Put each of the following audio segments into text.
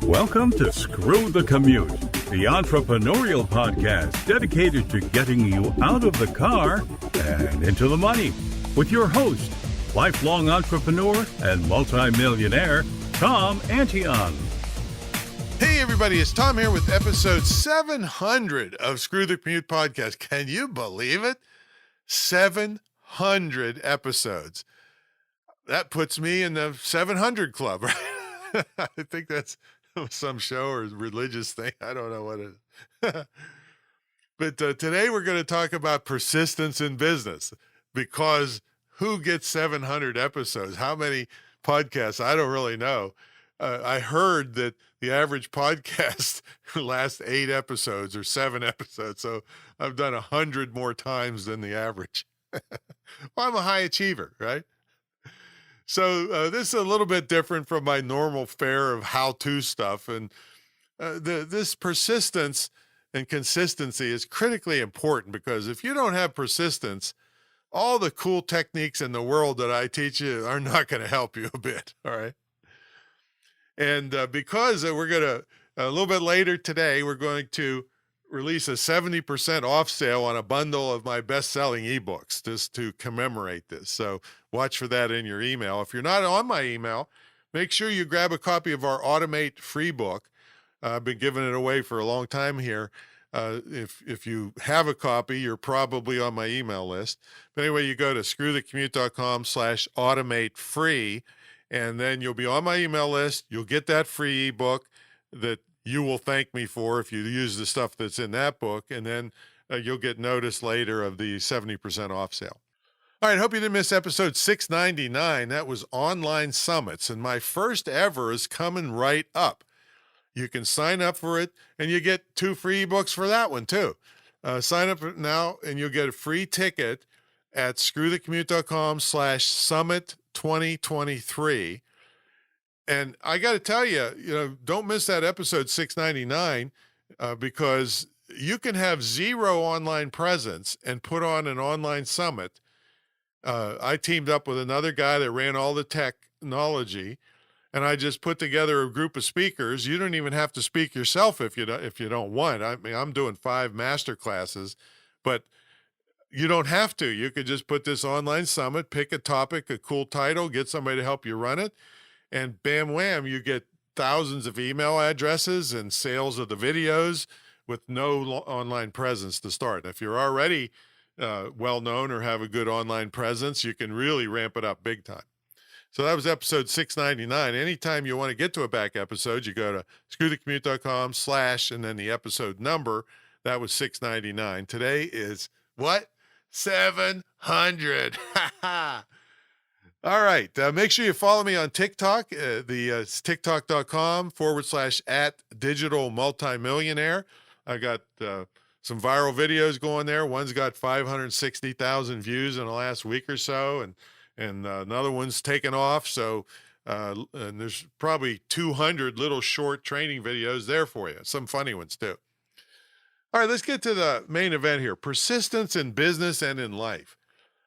Welcome to Screw the Commute, the entrepreneurial podcast dedicated to getting you out of the car and into the money. With your host, lifelong entrepreneur and multimillionaire, Tom Antion. Hey everybody, it's Tom here with episode 700 of Screw the Commute podcast. Can you believe it? 700 episodes. That puts me in the 700 club, right? I think that's some show or religious thing. I don't know what it is. But today we're going to talk about persistence in business, because who gets 700 episodes? How many podcasts? I don't really know. I heard that the average podcast lasts 8 episodes or 7 episodes. So I've done 100 more times than the average. Well, I'm a high achiever, right? So this is a little bit different from my normal fare of how-to stuff. And this persistence and consistency is critically important, because if you don't have persistence, all the cool techniques in the world that I teach you are not going to help you a bit, all right? And because we're going to, a little bit later today, we're going to release a 70% off sale on a bundle of my best-selling ebooks, just to commemorate this. So watch for that in your email. If you're not on my email, make sure you grab a copy of our Automate free book. I've been giving it away for a long time here. If you have a copy, you're probably on my email list. But anyway, you go to screwthecommute.com/automate free, and then you'll be on my email list. You'll get that free ebook that you will thank me for if you use the stuff that's in that book, and then you'll get notice later of the 70% off sale. All right, hope you didn't miss episode 699. That was online summits, and my first ever is coming right up. You can sign up for it, and you get 2 free ebooks for that one too. Sign up now, and you'll get a free ticket at screwthecommute.com/summit2023. And I got to tell you, don't miss that episode 699, because you can have 0 online presence and put on an online summit. I teamed up with another guy that ran all the technology, and I just put together a group of speakers. You don't even have to speak yourself if you don't want. I mean, I'm doing 5 master classes, but you don't have to. You could just put this online summit, pick a topic, a cool title, get somebody to help you run it, and bam, wham, you get thousands of email addresses and sales of the videos with no online presence to start. If you're already well-known or have a good online presence, you can really ramp it up big time. So that was episode 699. Anytime you want to get to a back episode, you go to screwthecommute.com/ and then the episode number. That was 699. Today is what? 700. All right. Make sure you follow me on TikTok. It's tiktok.com/@digitalmultimillionaire. I got some viral videos going there. One's got 560,000 views in the last week or so, and another one's taken off. So, and there's probably 200 little short training videos there for you. Some funny ones too. All right, let's get to the main event here. Persistence in business and in life.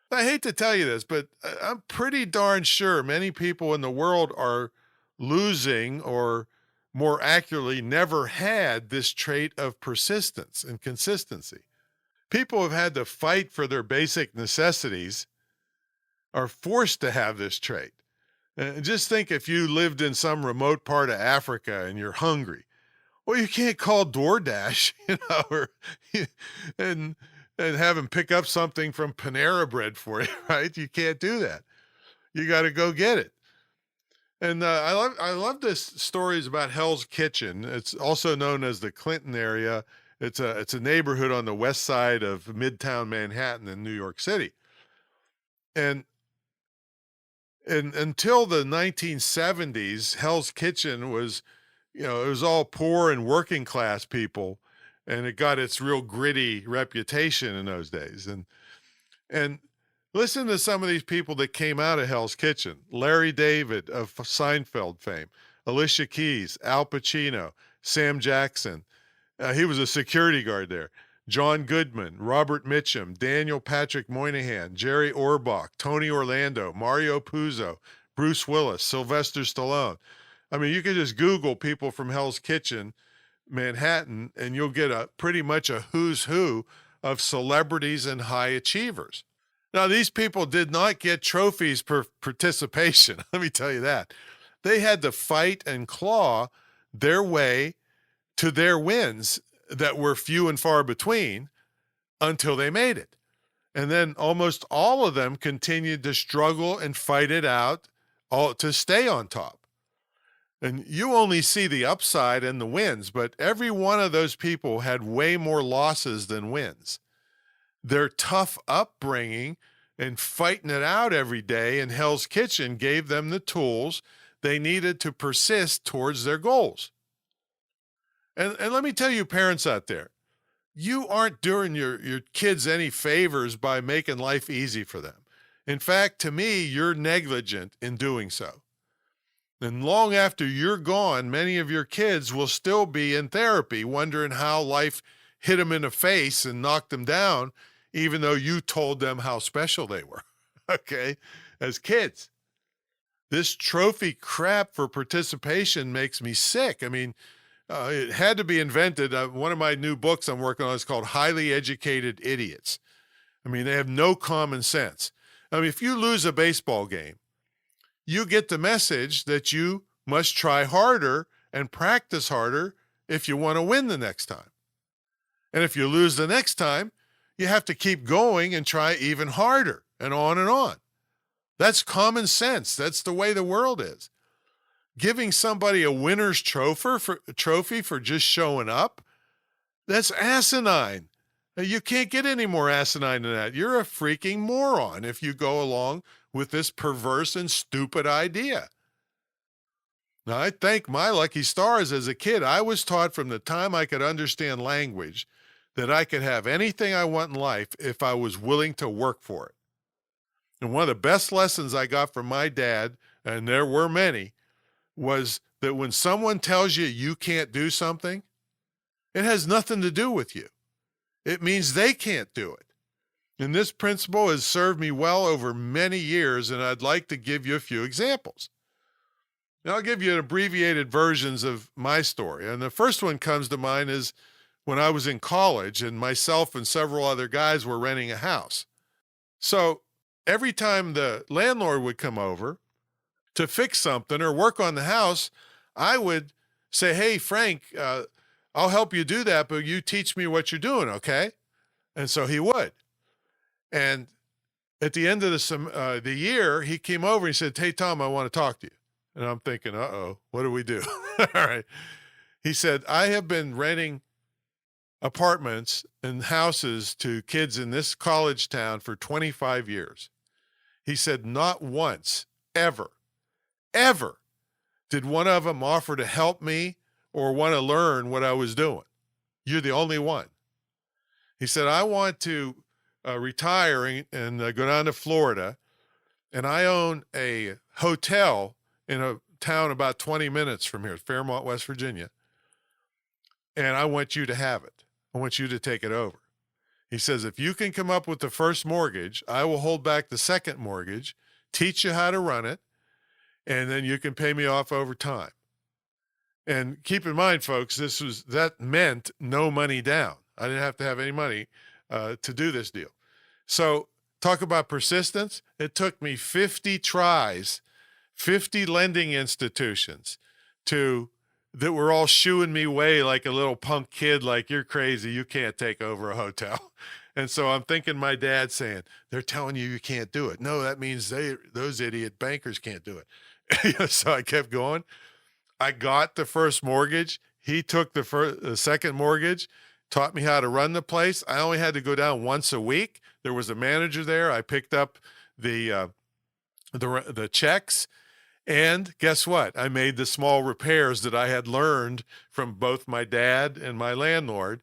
I hate to tell you this, but I'm pretty darn sure many people in the world are losing, or more accurately, never had this trait of persistence and consistency. People have had to fight for their basic necessities, are forced to have this trait. And just think, if you lived in some remote part of Africa and you're hungry, well, you can't call DoorDash, or and have them pick up something from Panera Bread for you, right? You can't do that. You got to go get it. And I love this stories about Hell's Kitchen. It's also known as the Clinton area. It's a neighborhood on the west side of Midtown Manhattan in New York City. And until the 1970s, Hell's Kitchen was, it was all poor and working class people, and it got its real gritty reputation in those days. And listen to some of these people that came out of Hell's Kitchen. Larry David of Seinfeld fame, Alicia Keys, Al Pacino, Sam Jackson. He was a security guard there. John Goodman, Robert Mitchum, Daniel Patrick Moynihan, Jerry Orbach, Tony Orlando, Mario Puzo, Bruce Willis, Sylvester Stallone. I mean, you can just Google people from Hell's Kitchen, Manhattan, and you'll get a pretty much a who's who of celebrities and high achievers. Now, these people did not get trophies per participation. Let me tell you that. They had to fight and claw their way to their wins that were few and far between until they made it. And then almost all of them continued to struggle and fight it out all to stay on top. And you only see the upside and the wins, but every one of those people had way more losses than wins. Their tough upbringing and fighting it out every day in Hell's Kitchen gave them the tools they needed to persist towards their goals. And let me tell you, parents out there, you aren't doing your kids any favors by making life easy for them. In fact, to me, you're negligent in doing so. And long after you're gone, many of your kids will still be in therapy, wondering how life hit them in the face and knocked them down, even though you told them how special they were, okay, as kids. This trophy crap for participation makes me sick. I mean, it had to be invented. One of my new books I'm working on is called Highly Educated Idiots. I mean, they have no common sense. I mean, if you lose a baseball game, you get the message that you must try harder and practice harder if you want to win the next time. And if you lose the next time, you have to keep going and try even harder and on and on. That's common sense. That's the way the world is. Giving somebody a winner's trophy for just showing up, that's asinine. You can't get any more asinine than that. You're a freaking moron if you go along with this perverse and stupid idea. Now, I thank my lucky stars as a kid. I was taught from the time I could understand language that I could have anything I want in life if I was willing to work for it. And one of the best lessons I got from my dad, and there were many, was that when someone tells you you can't do something, it has nothing to do with you. It means they can't do it. And this principle has served me well over many years, and I'd like to give you a few examples. Now, I'll give you abbreviated versions of my story. And the first one comes to mind is when I was in college and myself and several other guys were renting a house. So every time the landlord would come over to fix something or work on the house, I would say, "Hey, Frank, I'll help you do that, but you teach me what you're doing, okay?" And so he would. And at the end of the year, he came over and he said, "Hey, Tom, I want to talk to you." And I'm thinking, uh-oh, what do we do? All right. He said, "I have been renting apartments and houses to kids in this college town for 25 years. He said, not once, ever did one of them offer to help me or want to learn what I was doing. You're the only one." He said, "I want to retire and go down to Florida, and I own a hotel in a town about 20 minutes from here, Fairmont, West Virginia, and I want you to have it. I want you to take it over." He says, "If you can come up with the first mortgage, I will hold back the second mortgage, teach you how to run it, and then you can pay me off over time." And keep in mind, folks, that meant no money down. I didn't have to have any money to do this deal. So talk about persistence. It took me 50 tries, 50 lending institutions that were all shooing me away like a little punk kid, like, "You're crazy, you can't take over a hotel." And so I'm thinking my dad saying, "They're telling you can't do it." No, that means those idiot bankers can't do it. So I kept going. I got the first mortgage. He took the second mortgage, taught me how to run the place. I only had to go down once a week. There was a manager there. I picked up the checks. And guess what? I made the small repairs that I had learned from both my dad and my landlord,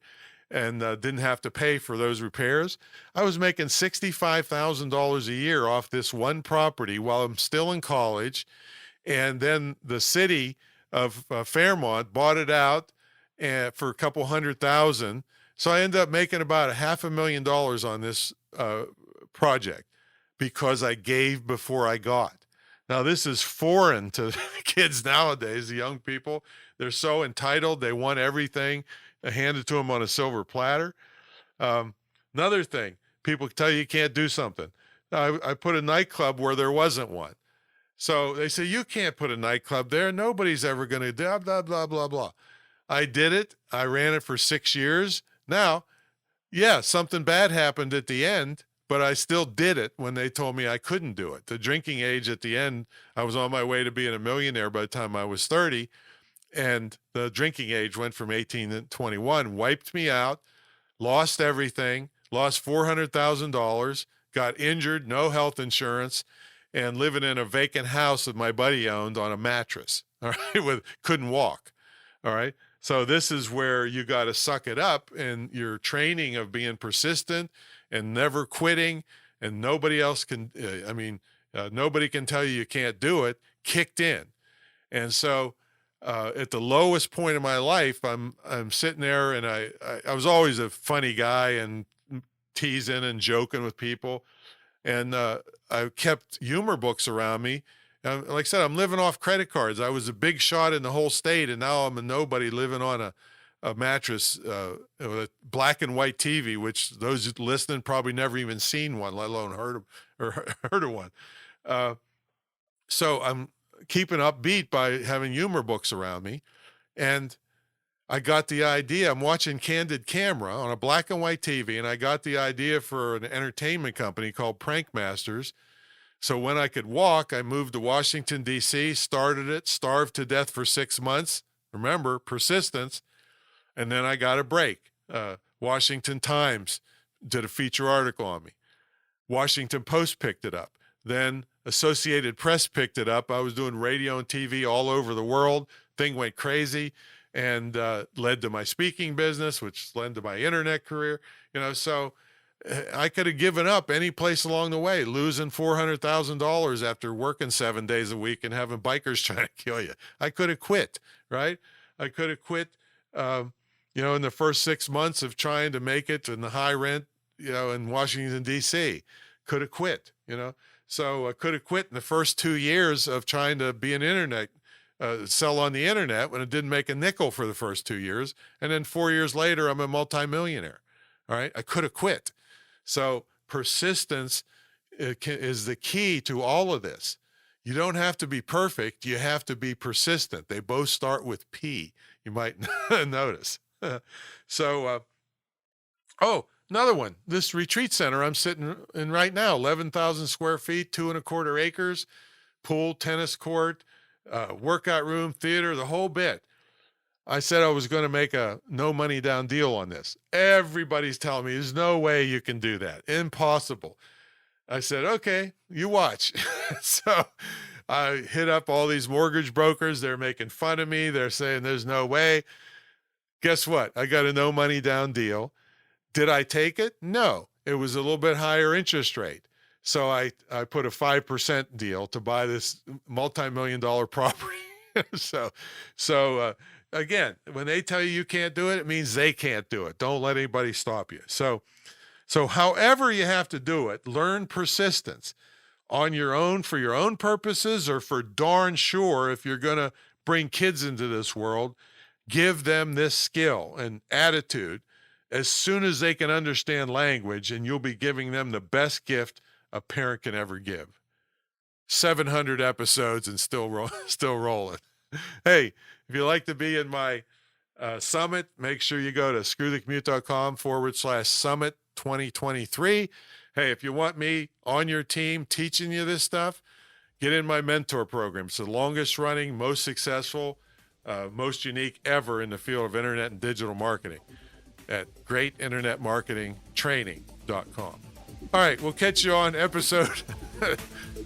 and didn't have to pay for those repairs. I was making $65,000 a year off this one property while I'm still in college. And then the city of Fairmont bought it out for a couple $100,000. So I ended up making about $500,000 on this project because I gave before I got. Now, this is foreign to kids nowadays, the young people. They're so entitled. They want everything handed to them on a silver platter. Another thing, people tell you can't do something. I put a nightclub where there wasn't one. So they say, you can't put a nightclub there. Nobody's ever going to do blah, blah, blah, blah, blah. I did it. I ran it for 6 years. Now, yeah, something bad happened at the end, but I still did it when they told me I couldn't do it. The drinking age at the end, I was on my way to being a millionaire by the time I was 30. And the drinking age went from 18 to 21, wiped me out, lost everything, lost $400,000, got injured, no health insurance, and living in a vacant house that my buddy owned on a mattress, all right, couldn't walk, all right? So this is where you got to suck it up, and your training of being persistent and never quitting, and nobody else can, nobody can tell you can't do it, kicked in. And so at the lowest point of my life, I'm sitting there, and I was always a funny guy and teasing and joking with people. And I kept humor books around me. Like I said, I'm living off credit cards. I was a big shot in the whole state, and now I'm a nobody living on a mattress with a black and white TV, which those listening probably never even seen one, let alone heard of one. So I'm keeping upbeat by having humor books around me. And I got the idea. I'm watching Candid Camera on a black and white TV, and I got the idea for an entertainment company called Prank Masters. So when I could walk, I moved to Washington, D.C., started it, starved to death for 6 months. Remember, persistence. And then I got a break. Washington Times did a feature article on me. Washington Post picked it up. Then Associated Press picked it up. I was doing radio and TV all over the world. Thing went crazy. And led to my speaking business, which led to my internet career. So I could have given up any place along the way, losing $400,000 after working 7 days a week and having bikers trying to kill you. I could have quit, right? I could have quit, in the first 6 months of trying to make it in the high rent, in Washington, D.C. Could have quit, So I could have quit in the first 2 years of trying to be an internet sell on the internet when it didn't make a nickel for the first 2 years. And then 4 years later, I'm a multimillionaire. All right. I could have quit. So persistence is the key to all of this. You don't have to be perfect. You have to be persistent. They both start with P. You might notice. Another one, this retreat center I'm sitting in right now, 11,000 square feet, 2.25 acres, pool, tennis court, workout room, theater, the whole bit. I said I was going to make a no money down deal on this. Everybody's telling me there's no way you can do that. Impossible. I said, okay, you watch. So I hit up all these mortgage brokers. They're making fun of me. They're saying there's no way. Guess what? I got a no money down deal. Did I take it? No. It was a little bit higher interest rate. So I put a 5% deal to buy this multi-million-dollar property. So again, when they tell you can't do it, it means they can't do it. Don't let anybody stop you. So however you have to do it, learn persistence on your own for your own purposes, or for darn sure if you're going to bring kids into this world, give them this skill and attitude as soon as they can understand language, and you'll be giving them the best gift a parent can ever give. 700 episodes and still rolling. Hey, if you'd like to be in my summit, make sure you go to screwthecommute.com/summit 2023. Hey, if you want me on your team teaching you this stuff, get in my mentor program. It's the longest running, most successful, most unique ever in the field of internet and digital marketing at greatinternetmarketingtraining.com. All right, we'll catch you on episode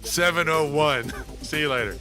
701. See you later.